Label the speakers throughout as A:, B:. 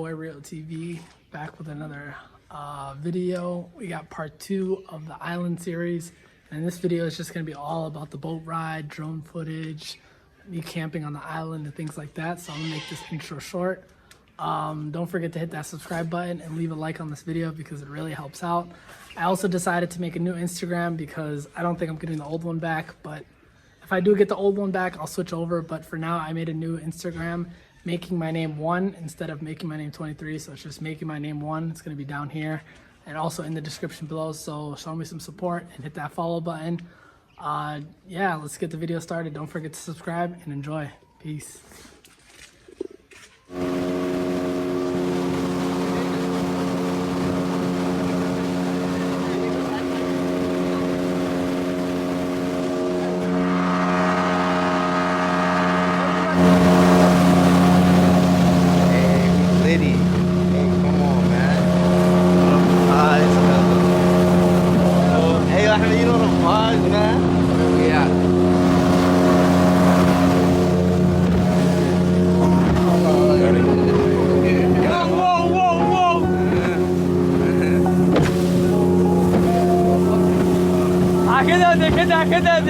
A: boy RiyoTv back with another video. We got part 2 of the island series, and this video is just going to be all about the boat ride, drone footage, me camping on the island and things like that. So I'm gonna make this intro short. Don't forget to hit that subscribe button and leave a like on this video because it really helps out. I also decided to make a new Instagram because I don't think I'm getting the old one back, but if I do get the old one back, I'll switch over. But for now, I made a new Instagram, making my name 1 instead of making my name 23. So it's just making my name 1. It's going to be down here and also in the description below. So show me some support and hit that follow button. Yeah, let's get the video started. Don't forget to subscribe and enjoy. Peace.
B: كده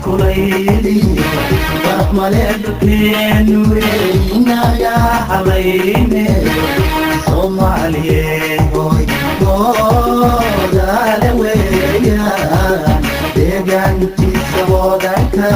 B: kulayliyo barmaleedkeenu inaga halayne Soomaaliyeeyoy moodaale weeyaan deegaankiisa wadanka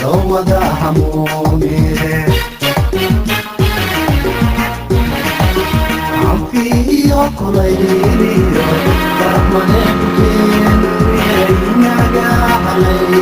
B: loo wada hamuumire Amfiyo kulayliyo barmaleedkeenu inaga halayne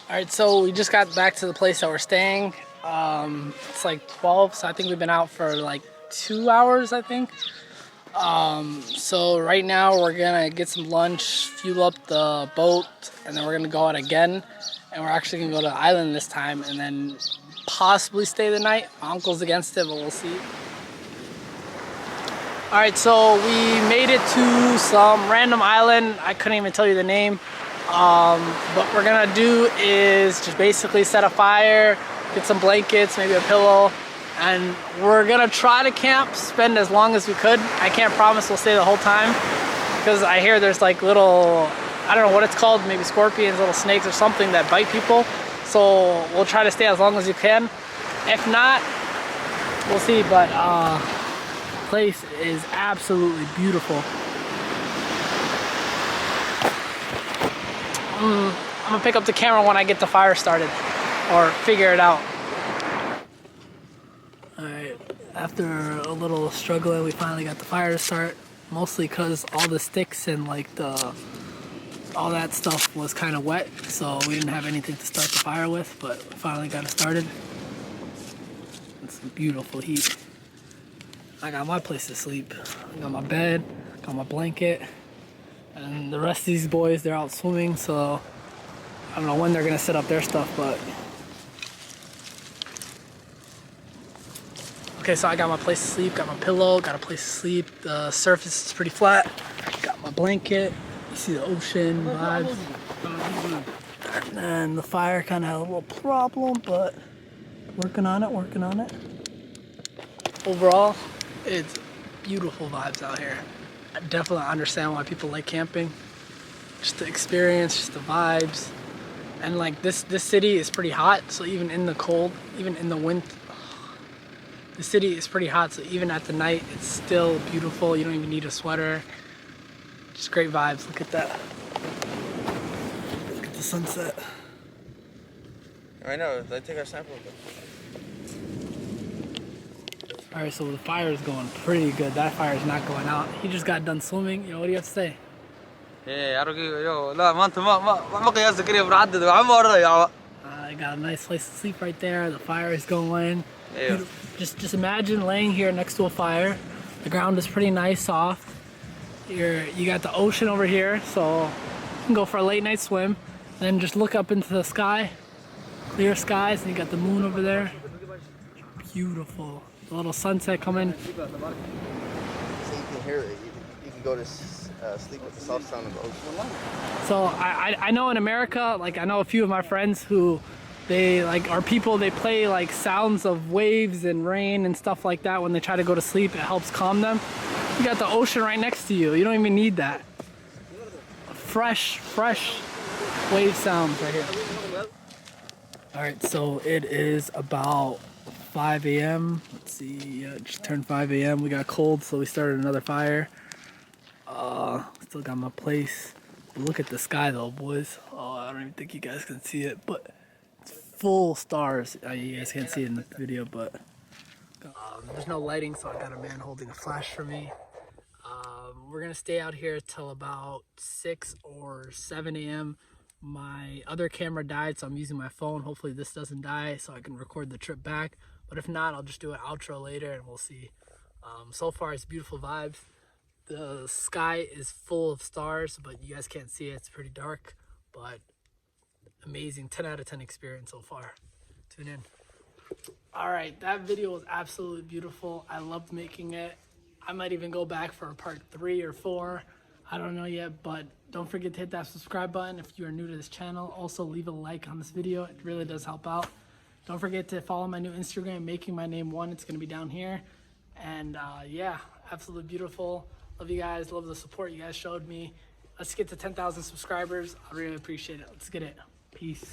A: Alright, so we just got back to the place that we're staying. It's like 12, so I think we've been out for like 2 hours, I think. So right now we're gonna get some lunch, fuel up the boat, and then we're gonna go out again. And we're actually gonna go to the island this time and then possibly stay the night. My uncle's against it, but we'll see. Alright, so we made it to some random island. I couldn't even tell you the name. What we're gonna do is just basically set a fire, get some blankets, maybe a pillow, and we're gonna try to camp, spend as long as we could. I can't promise we'll stay the whole time because I hear there's like little, I don't know what it's called, maybe scorpions, little snakes or something that bite people. So we'll try to stay as long as you can. If not, we'll see, but place is absolutely beautiful. I'm gonna pick up the camera when I get the fire started or figure it out. Alright, after a little struggling, we finally got the fire to start. Mostly because all the sticks and like all that stuff was kind of wet, so we didn't have anything to start the fire with, but we finally got it started. It's some beautiful heat. I got my place to sleep. I got my bed, got my blanket. And the rest of these boys, they're out swimming, so I don't know when they're gonna set up their stuff, but. Okay, so I got my place to sleep, got my pillow, got a place to sleep. The surface is pretty flat. Got my blanket. You see the ocean vibes. And then the fire kind of had a little problem, but working on it, working on it. Overall, it's beautiful vibes out here. I definitely understand why people like camping. Just the experience, just the vibes. And like this city is pretty hot, so even in the cold, even in the winter, the city is pretty hot, so even at the night, it's still beautiful. You don't even need a sweater. Just great vibes. Look at that. Look at the sunset.
C: I know, they take our sample.
A: Alright, so the fire is going pretty good. That fire is not going out. He just got done swimming. You know, what do you have to say?
C: Yeah,
A: I got a nice place to sleep right there. The fire is going.
C: Yeah.
A: Just imagine laying here next to a fire. The ground is pretty nice, soft. You got the ocean over here, so you can go for a late night swim. Then just look up into the sky, clear skies, and you got the moon over there. Beautiful. A little sunset coming.
C: So you can hear it. You can go to sleep with the soft sound of the ocean.
A: So I know in America, like I know a few of my friends who they like are people, they play like sounds of waves and rain and stuff like that when they try to go to sleep. It helps calm them. You got the ocean right next to you. You don't even need that. Fresh wave sounds right here. All right, so it is about 5 a.m. Let's see, yeah, it just turned 5 a.m. We got cold, so we started another fire. Still got my place. Look at the sky though, boys. Oh, I don't even think you guys can see it, but it's full stars. You guys can't see it in the video, but there's no lighting, so I got a man holding a flash for me. We're gonna stay out here till about 6 or 7 a.m. My other camera died, so I'm using my phone. Hopefully this doesn't die so I can record the trip back. But if not, I'll just do an outro later and we'll see. So far, it's beautiful vibes. The sky is full of stars, but you guys can't see it. It's pretty dark, but amazing. 10 out of 10 experience so far. Tune in. All right, that video was absolutely beautiful. I loved making it. I might even go back for a part 3 or 4. I don't know yet, but don't forget to hit that subscribe button if you are new to this channel. Also, leave a like on this video. It really does help out. Don't forget to follow my new Instagram, Making My Name 1. It's going to be down here. And yeah, absolutely beautiful. Love you guys. Love the support you guys showed me. Let's get to 10,000 subscribers. I really appreciate it. Let's get it. Peace.